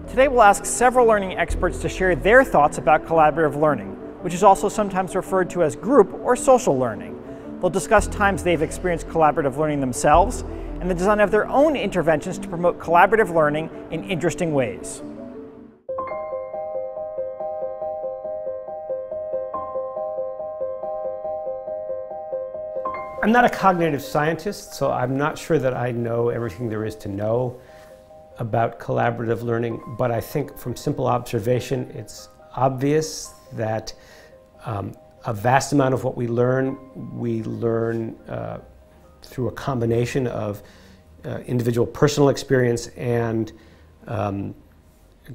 Today we'll ask several learning experts to share their thoughts about collaborative learning, which is also sometimes referred to as group or social learning. They'll discuss times they've experienced collaborative learning themselves and the design of their own interventions to promote collaborative learning in interesting ways. I'm not a cognitive scientist, so I'm not sure that I know everything there is to know about collaborative learning, but I think from simple observation, it's obvious that a vast amount of what we learn through a combination of individual personal experience and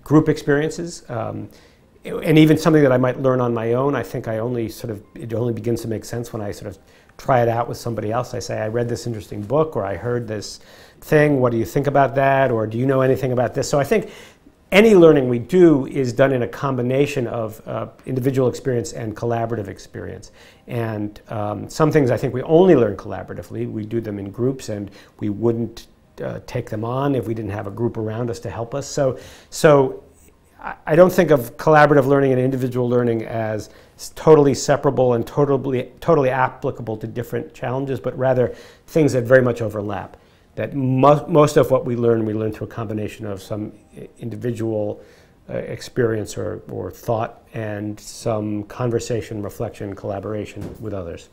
group experiences. And even something that I might learn on my own, I think it only begins to make sense when I sort of try it out with somebody else. I say, I read this interesting book, or I heard this thing, what do you think about that, or do you know anything about this? So I think any learning we do is done in a combination of individual experience and collaborative experience. And some things I think we only learn collaboratively. We do them in groups, and we wouldn't take them on if we didn't have a group around us to help us. So I don't think of collaborative learning and individual learning as totally separable and totally applicable to different challenges, but rather things that very much overlap. That most of what we learn through a combination of some individual experience or thought and some conversation, reflection, collaboration with others.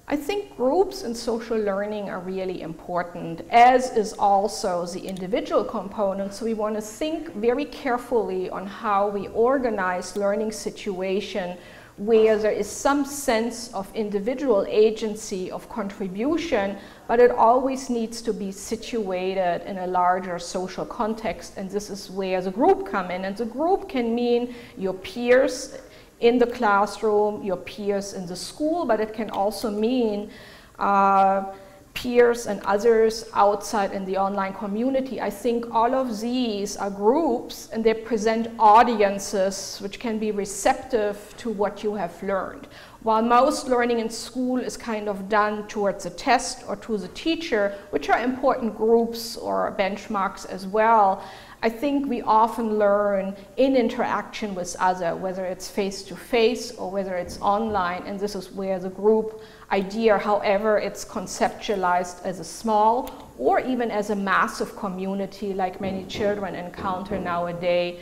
I think groups and social learning are really important, as is also the individual component. So we want to think very carefully on how we organize learning situation where there is some sense of individual agency of contribution, but it always needs to be situated in a larger social context, and this is where the group come in. And the group can mean your peers in the classroom, your peers in the school, but it can also mean peers and others outside in the online community. I think all of these are groups, and they present audiences which can be receptive to what you have learned. While most learning in school is kind of done towards a test or to the teacher, which are important groups or benchmarks as well, I think we often learn in interaction with others, whether it's face-to-face or whether it's online, and this is where the group idea, however it's conceptualized as a small or even as a massive community like many children encounter nowadays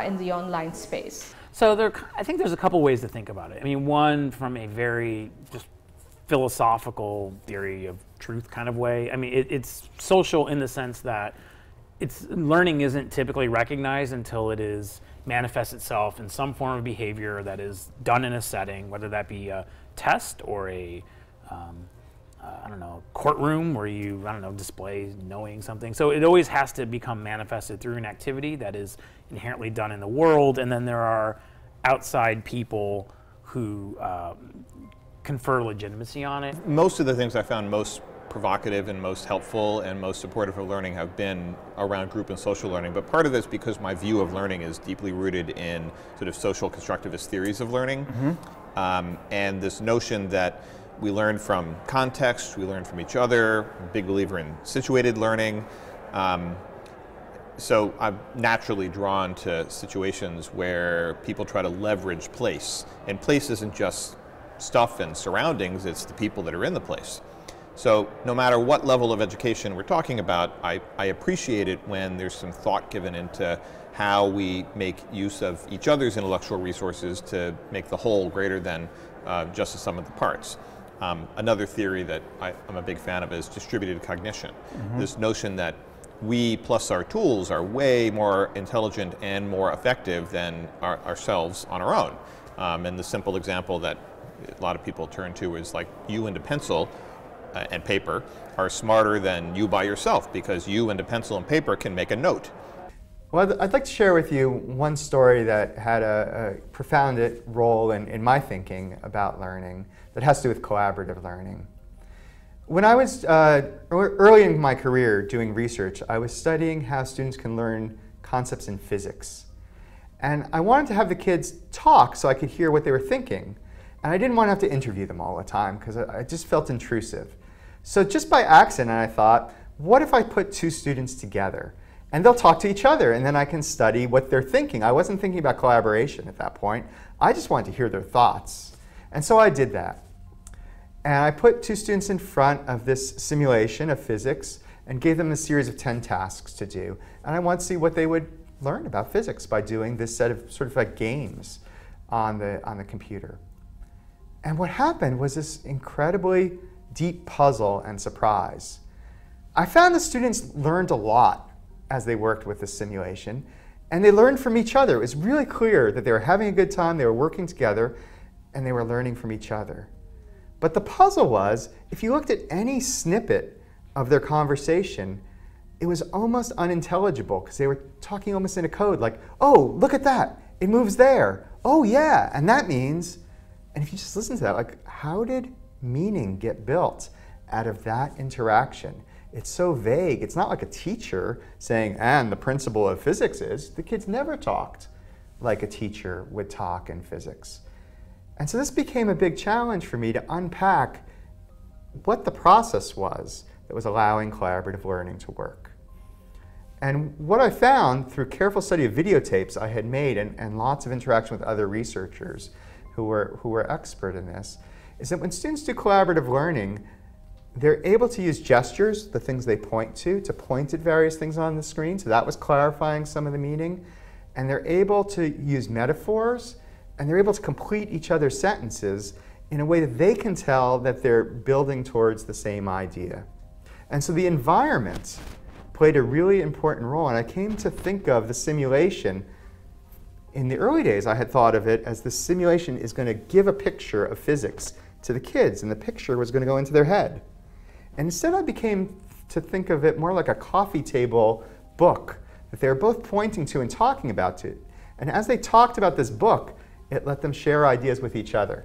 in the online space. So I think there's a couple ways to think about it. I mean, one from a very just philosophical theory of truth kind of way. I mean, it's social in the sense that learning isn't typically recognized until it manifests itself in some form of behavior that is done in a setting, whether that be a test or a courtroom where you, display knowing something. So it always has to become manifested through an activity that is inherently done in the world, and then there are outside people who confer legitimacy on it. Most of the things I found most provocative and most helpful and most supportive of learning have been around group and social learning, but part of this because my view of learning is deeply rooted in sort of social constructivist theories of learning. And this notion that we learn from context, we learn from each other. I'm a big believer in situated learning. So I'm naturally drawn to situations where people try to leverage place, and place isn't just stuff and surroundings, it's the people that are in the place. So no matter what level of education we're talking about, I appreciate it when there's some thought given into how we make use of each other's intellectual resources to make the whole greater than just the sum of the parts. Another theory that I'm a big fan of is distributed cognition. This notion that we plus our tools are way more intelligent and more effective than ourselves on our own. And the simple example that a lot of people turn to is like you and a pencil and paper are smarter than you by yourself, because you and a pencil and paper can make a note. Well, I'd like to share with you one story that had a profound role in my thinking about learning that has to do with collaborative learning. When I was early in my career doing research, I was studying how students can learn concepts in physics. And I wanted to have the kids talk so I could hear what they were thinking. And I didn't want to have to interview them all the time because I just felt intrusive. So just by accident, I thought, what if I put two students together And they'll talk to each other, and then I can study what they're thinking. I wasn't thinking about collaboration at that point. I just wanted to hear their thoughts. And so I did that. And I put 2 students in front of this simulation of physics and gave them a series of 10 tasks to do. And I wanted to see what they would learn about physics by doing this set of sort of like games on the computer. And what happened was this incredibly deep puzzle and surprise. I found the students learned a lot as they worked with this simulation, and they learned from each other. It was really clear that they were having a good time, they were working together, and they were learning from each other. But the puzzle was, if you looked at any snippet of their conversation, it was almost unintelligible because they were talking almost in a code, like, oh, look at that, it moves there. Oh yeah, and that means, and if you just listen to that, like, how did meaning get built out of that interaction? It's so vague. It's not like a teacher saying, and the principle of physics is. The kids never talked like a teacher would talk in physics. And so this became a big challenge for me to unpack what the process was that was allowing collaborative learning to work. And what I found through careful study of videotapes I had made and lots of interaction with other researchers who were expert in this, is that when students do collaborative learning, they're able to use gestures, the things they point to point at various things on the screen. So that was clarifying some of the meaning. And they're able to use metaphors, and they're able to complete each other's sentences in a way that they can tell that they're building towards the same idea. And so the environment played a really important role. And I came to think of the simulation. In the early days, I had thought of it as the simulation is going to give a picture of physics to the kids, and the picture was going to go into their head. And instead I became to think of it more like a coffee table book that they were both pointing to and talking about it. And as they talked about this book, it let them share ideas with each other.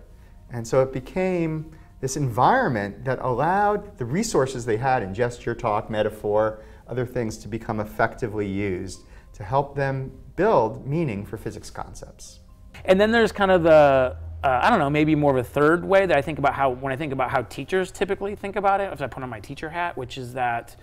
And so it became this environment that allowed the resources they had in gesture, talk, metaphor, other things to become effectively used to help them build meaning for physics concepts. And then there's kind of the I don't know, maybe more of a third way that I think about when I think about how teachers typically think about it, if I put on my teacher hat, which is that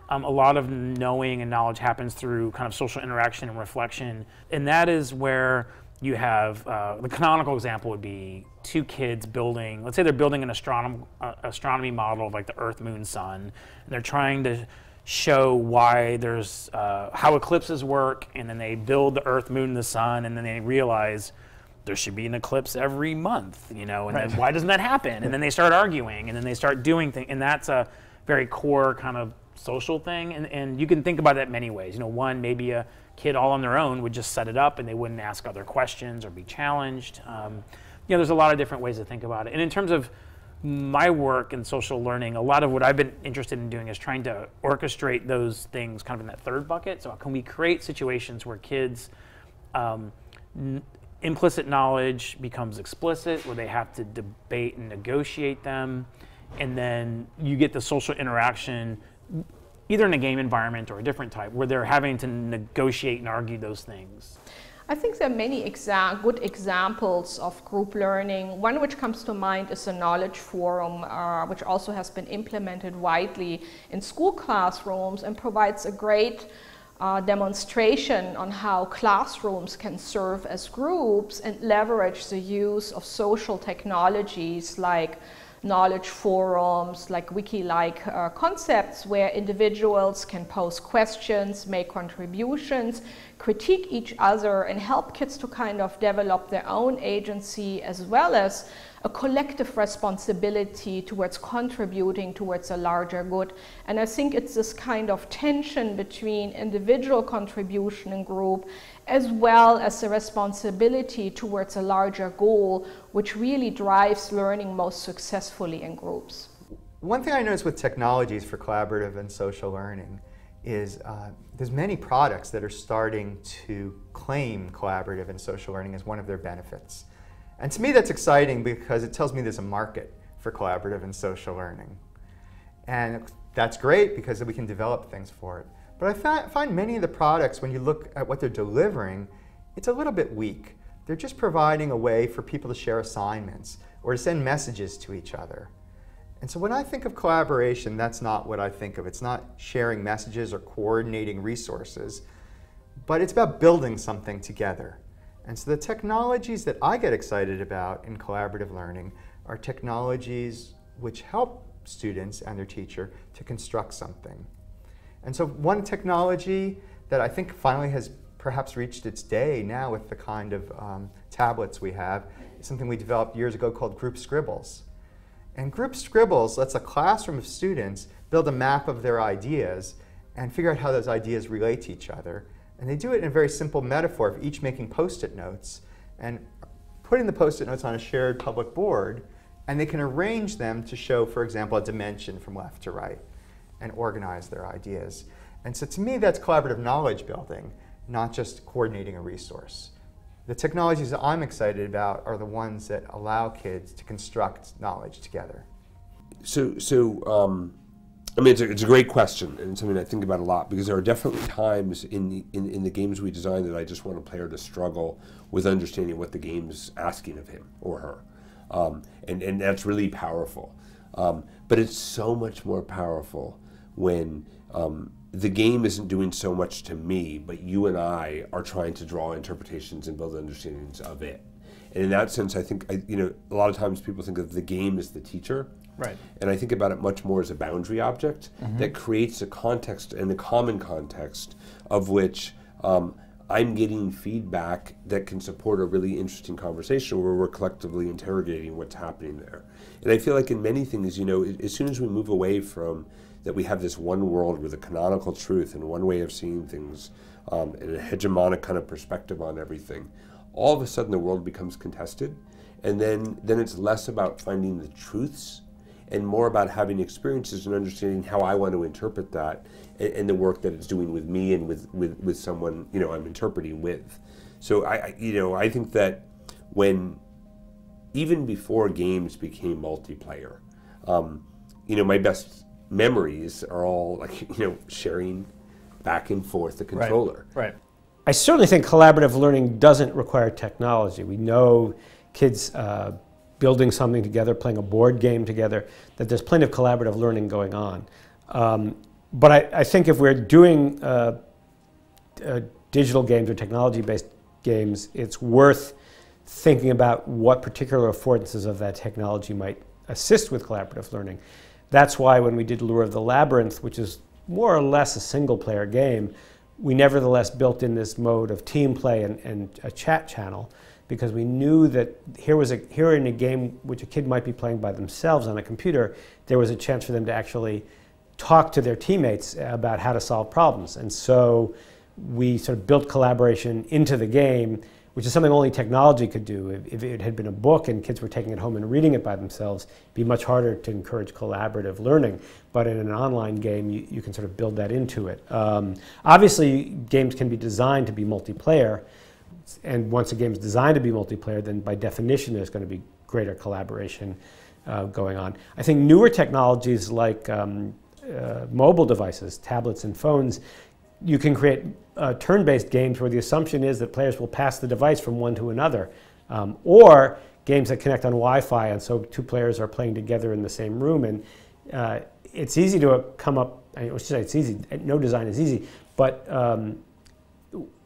a lot of knowing and knowledge happens through kind of social interaction and reflection. And that is where you have, the canonical example would be 2 kids building, let's say they're building an astronomy model of like the Earth, Moon, Sun, and they're trying to show why there's, how eclipses work, and then they build the Earth, Moon, and the Sun, and then they realize there should be an eclipse every month, you know, and then why doesn't that happen? And then they start arguing, and then they start doing things, and that's a very core kind of social thing, and you can think about it many ways. You know, one, maybe a kid all on their own would just set it up and they wouldn't ask other questions or be challenged. You know, there's a lot of different ways to think about it. And in terms of my work in social learning, a lot of what I've been interested in doing is trying to orchestrate those things kind of in that third bucket. So can we create situations where kids, implicit knowledge becomes explicit, where they have to debate and negotiate them, and then you get the social interaction either in a game environment or a different type where they're having to negotiate and argue those things. I think there are many good examples of group learning. One which comes to mind is a knowledge forum, which also has been implemented widely in school classrooms and provides a great demonstration on how classrooms can serve as groups and leverage the use of social technologies like knowledge forums, like wiki-like concepts where individuals can pose questions, make contributions, critique each other, and help kids to kind of develop their own agency as well as a collective responsibility towards contributing towards a larger good. And I think it's this kind of tension between individual contribution and group as well as the responsibility towards a larger goal, which really drives learning most successfully in groups. One thing I noticed with technologies for collaborative and social learning is there's many products that are starting to claim collaborative and social learning as one of their benefits. And to me that's exciting because it tells me there's a market for collaborative and social learning. And that's great because we can develop things for it. But I find many of the products, when you look at what they're delivering, it's a little bit weak. They're just providing a way for people to share assignments or to send messages to each other. And so when I think of collaboration, that's not what I think of. It's not sharing messages or coordinating resources, but it's about building something together. And so the technologies that I get excited about in collaborative learning are technologies which help students and their teacher to construct something. And so one technology that I think finally has perhaps reached its day now with the kind of tablets we have is something we developed years ago called Group Scribbles. And Group Scribbles lets a classroom of students build a map of their ideas and figure out how those ideas relate to each other. And they do it in a very simple metaphor of each making Post-it notes and putting the Post-it notes on a shared public board, and they can arrange them to show, for example, a dimension from left to right and organize their ideas. And so to me, that's collaborative knowledge building, not just coordinating a resource. The technologies that I'm excited about are the ones that allow kids to construct knowledge together. I mean, it's a great question, and it's something I think about a lot, because there are definitely times in the games we design that I just want a player to struggle with understanding what the game's asking of him or her, and that's really powerful. But it's so much more powerful when the game isn't doing so much to me, but you and I are trying to draw interpretations and build understandings of it. And in that sense, I think, a lot of times people think of the game as the teacher. Right. And I think about it much more as a boundary object that creates a context and a common context of which I'm getting feedback that can support a really interesting conversation where we're collectively interrogating what's happening there. And I feel like in many things, as soon as we move away from that we have this one world with a canonical truth and one way of seeing things and a hegemonic kind of perspective on everything, all of a sudden the world becomes contested. And then it's less about finding the truths and more about having experiences and understanding how I want to interpret that and the work that it's doing with me and with someone I'm interpreting with. So I think that when, even before games became multiplayer, my best memories are all like, sharing back and forth the controller. Right. I certainly think collaborative learning doesn't require technology. We know kids building something together, playing a board game together, that there's plenty of collaborative learning going on. But I think if we're doing digital games or technology-based games, it's worth thinking about what particular affordances of that technology might assist with collaborative learning. That's why when we did Lure of the Labyrinth, which is more or less a single-player game, we nevertheless built in this mode of team play and a chat channel, because we knew that here in a game which a kid might be playing by themselves on a computer, there was a chance for them to actually talk to their teammates about how to solve problems. And so we sort of built collaboration into the game, which is something only technology could do. If it had been a book and kids were taking it home and reading it by themselves, it'd be much harder to encourage collaborative learning. But in an online game, you can sort of build that into it. Obviously, games can be designed to be multiplayer. And once a game is designed to be multiplayer, then by definition there's going to be greater collaboration going on. I think newer technologies like mobile devices, tablets and phones, you can create turn-based games where the assumption is that players will pass the device from one to another. Or games that connect on Wi-Fi, and so two players are playing together in the same room. And it's easy to come up, I should say it's easy, no design is easy, but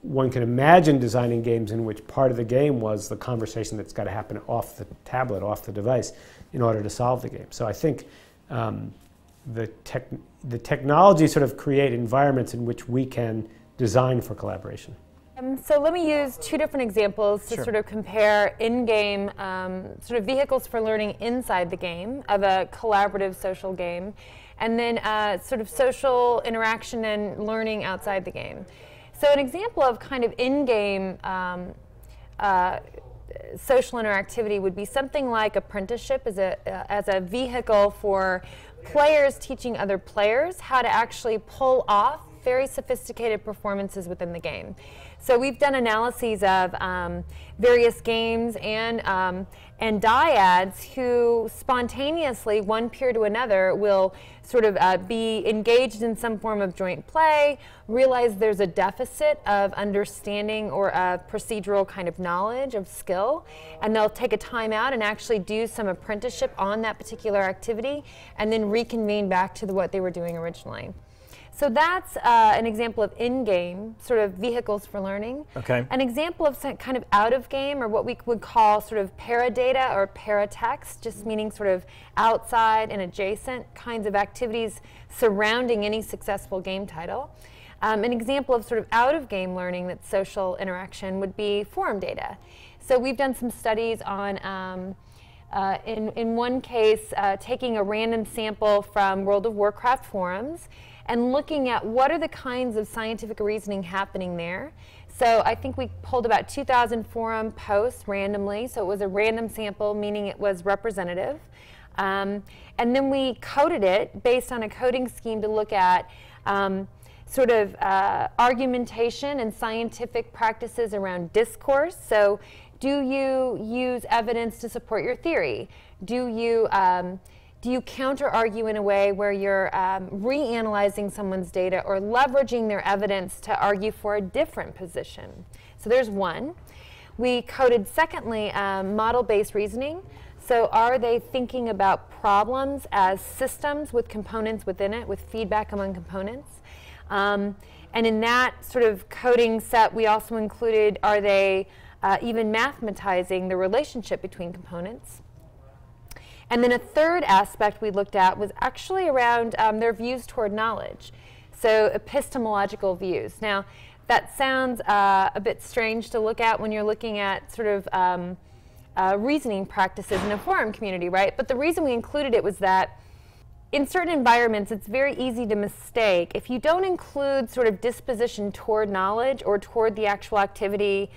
one can imagine designing games in which part of the game was the conversation that's got to happen off the tablet, off the device, in order to solve the game. So I think the technology sort of create environments in which we can design for collaboration. So let me use two different examples to sort of compare in-game sort of vehicles for learning inside the game of a collaborative social game, and then sort of social interaction and learning outside the game. So an example of kind of in-game social interactivity would be something like apprenticeship as a vehicle for players teaching other players how to actually pull off very sophisticated performances within the game. So we've done analyses of various games and dyads who spontaneously, one peer to another, will sort of be engaged in some form of joint play, realize there's a deficit of understanding or a procedural kind of knowledge of skill, and they'll take a time out and actually do some apprenticeship on that particular activity, and then reconvene back to what they were doing originally. So that's an example of in-game, sort of vehicles for learning. Okay. An example of some kind of out-of-game, or what we would call sort of paradata or paratext, just meaning sort of outside and adjacent kinds of activities surrounding any successful game title. An example of sort of out-of-game learning that's social interaction would be forum data. So we've done some studies on in one case, taking a random sample from World of Warcraft forums and looking at what are the kinds of scientific reasoning happening there. So I think we pulled about 2,000 forum posts randomly, so it was a random sample, meaning it was representative. And then we coded it based on a coding scheme to look at sort of argumentation and scientific practices around discourse. So do you use evidence to support your theory? Do you counter-argue in a way where you're reanalyzing someone's data or leveraging their evidence to argue for a different position? So there's one. We coded, secondly, model-based reasoning. So are they thinking about problems as systems with components within it, with feedback among components? And in that sort of coding set, we also included, are they even mathematizing the relationship between components? And then a third aspect we looked at was actually around their views toward knowledge, so epistemological views. Now, that sounds a bit strange to look at when you're looking at sort of reasoning practices in a forum community, right? But the reason we included it was that in certain environments, it's very easy to mistake. If you don't include sort of disposition toward knowledge or toward the actual activity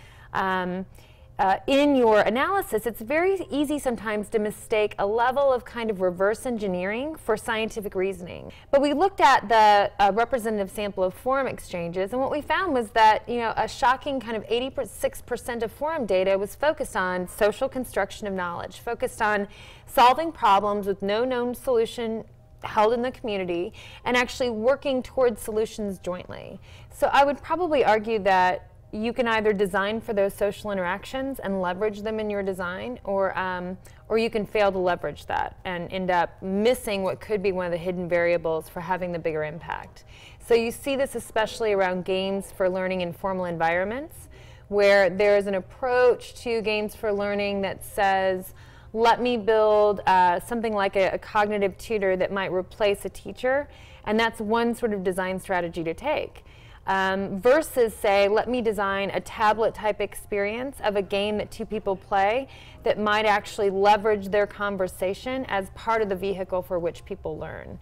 in your analysis, it's very easy sometimes to mistake a level of kind of reverse engineering for scientific reasoning. But we looked at the representative sample of forum exchanges, and what we found was that, you know, a shocking kind of 86% of forum data was focused on social construction of knowledge, focused on solving problems with no known solution held in the community, and actually working towards solutions jointly. So I would probably argue that you can either design for those social interactions and leverage them in your design, or you can fail to leverage that and end up missing what could be one of the hidden variables for having the bigger impact. So you see this especially around games for learning in formal environments, where there's an approach to games for learning that says, let me build something like a cognitive tutor that might replace a teacher, and that's one sort of design strategy to take. Versus, say, let me design a tablet-type experience of a game that two people play that might actually leverage their conversation as part of the vehicle for which people learn.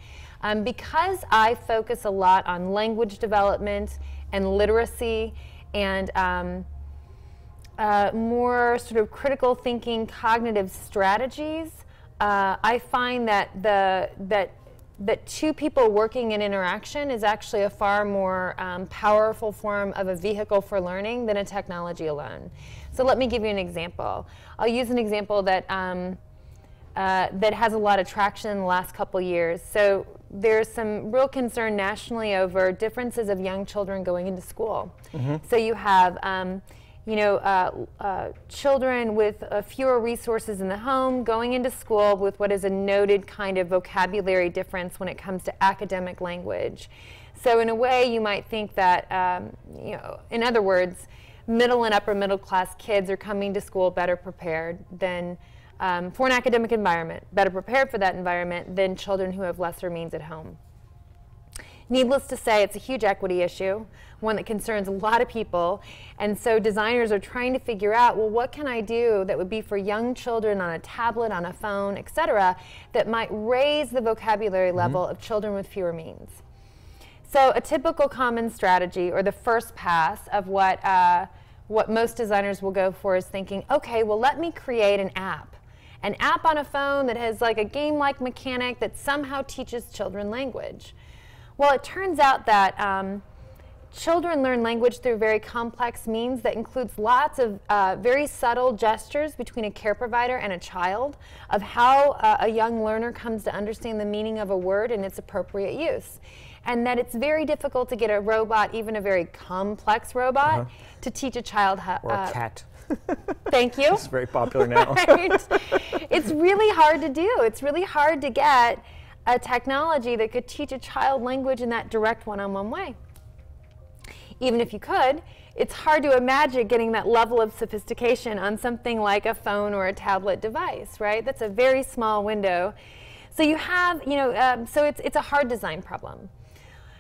Because I focus a lot on language development and literacy and more sort of critical thinking, cognitive strategies, I find that two people working in interaction is actually a far more powerful form of a vehicle for learning than a technology alone. So let me give you an example. I'll use an example that that has a lot of traction in the last couple years. So there's some real concern nationally over differences of young children going into school. Mm-hmm. So you have children with fewer resources in the home going into school with what is a noted kind of vocabulary difference when it comes to academic language. So in a way, you might think that, in other words, middle and upper middle class kids are coming to school better prepared than for an academic environment, better prepared for that environment than children who have lesser means at home. Needless to say, it's a huge equity issue, one that concerns a lot of people, and so designers are trying to figure out, well, what can I do that would be for young children on a tablet, on a phone, etc., that might raise the vocabulary level of children with fewer means. So a typical common strategy, or the first pass of what most designers will go for, is thinking, okay, well, let me create an app on a phone that has like a game-like mechanic that somehow teaches children language. Well, it turns out that children learn language through very complex means that includes lots of very subtle gestures between a care provider and a child of how a young learner comes to understand the meaning of a word and its appropriate use. And that it's very difficult to get a robot, even a very complex robot, to teach a child how... Or a cat. Thank you. It's very popular now. Right? It's really hard to do. It's really hard to get a technology that could teach a child language in that direct one-on-one way. Even if you could, it's hard to imagine getting that level of sophistication on something like a phone or a tablet device, right? That's a very small window. So you have, so it's a hard design problem.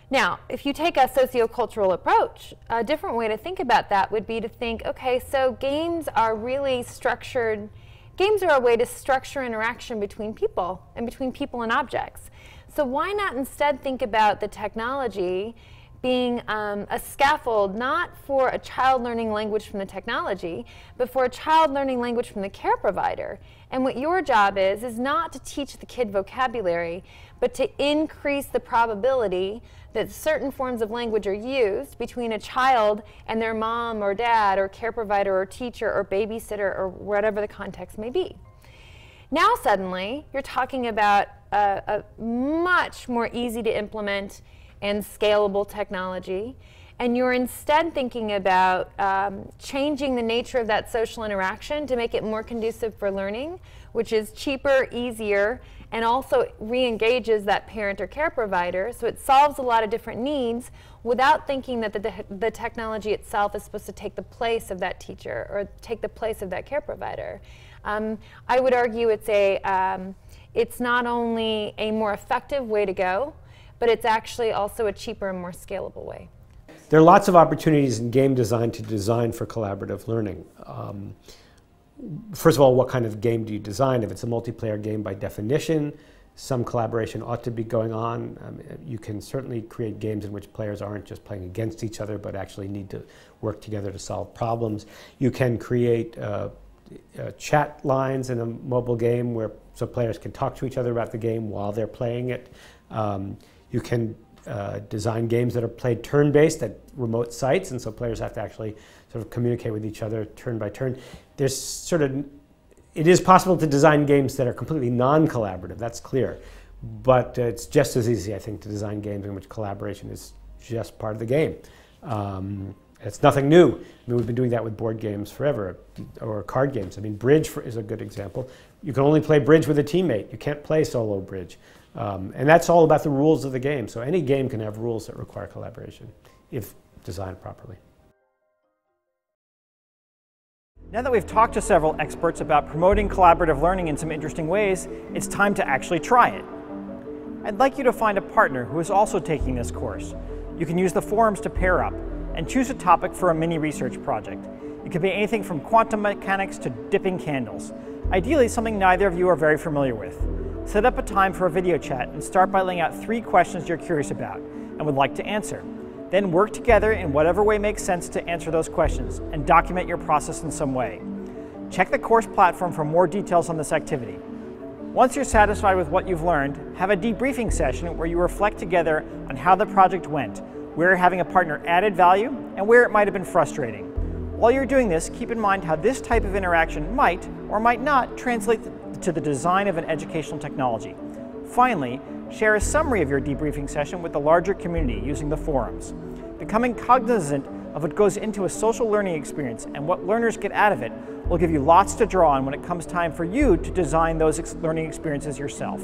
Now, if you take a sociocultural approach, a different way to think about that would be to think, okay, so games are really structured. Games are a way to structure interaction between people and between people and objects. So why not instead think about the technology being a scaffold not for a child learning language from the technology, but for a child learning language from the care provider. And what your job is not to teach the kid vocabulary, but to increase the probability that certain forms of language are used between a child and their mom or dad or care provider or teacher or babysitter or whatever the context may be. Now suddenly, you're talking about a much more easy to implement and scalable technology, and you're instead thinking about changing the nature of that social interaction to make it more conducive for learning, which is cheaper, easier, and also re-engages that parent or care provider, so it solves a lot of different needs without thinking that the technology itself is supposed to take the place of that teacher or take the place of that care provider. I would argue it's not only a more effective way to go, but it's actually also a cheaper and more scalable way. There are lots of opportunities in game design to design for collaborative learning. First of all, what kind of game do you design? If it's a multiplayer game, by definition, some collaboration ought to be going on. You can certainly create games in which players aren't just playing against each other, but actually need to work together to solve problems. You can create chat lines in a mobile game so players can talk to each other about the game while they're playing it. You can design games that are played turn-based at remote sites, and so players have to actually sort of communicate with each other turn by turn. It is possible to design games that are completely non-collaborative, that's clear. But it's just as easy, I think, to design games in which collaboration is just part of the game. It's nothing new. I mean, we've been doing that with board games forever, or card games. I mean, bridge is a good example. You can only play bridge with a teammate. You can't play solo bridge. And that's all about the rules of the game. So any game can have rules that require collaboration, if designed properly. Now that we've talked to several experts about promoting collaborative learning in some interesting ways, it's time to actually try it. I'd like you to find a partner who is also taking this course. You can use the forums to pair up and choose a topic for a mini research project. It could be anything from quantum mechanics to dipping candles. Ideally, something neither of you are very familiar with. Set up a time for a video chat and start by laying out 3 questions you're curious about and would like to answer. Then work together in whatever way makes sense to answer those questions and document your process in some way. Check the course platform for more details on this activity. Once you're satisfied with what you've learned, have a debriefing session where you reflect together on how the project went, where having a partner added value, and where it might have been frustrating. While you're doing this, keep in mind how this type of interaction might or might not translate to the design of an educational technology. Finally, share a summary of your debriefing session with the larger community using the forums. Becoming cognizant of what goes into a social learning experience and what learners get out of it will give you lots to draw on when it comes time for you to design those learning experiences yourself.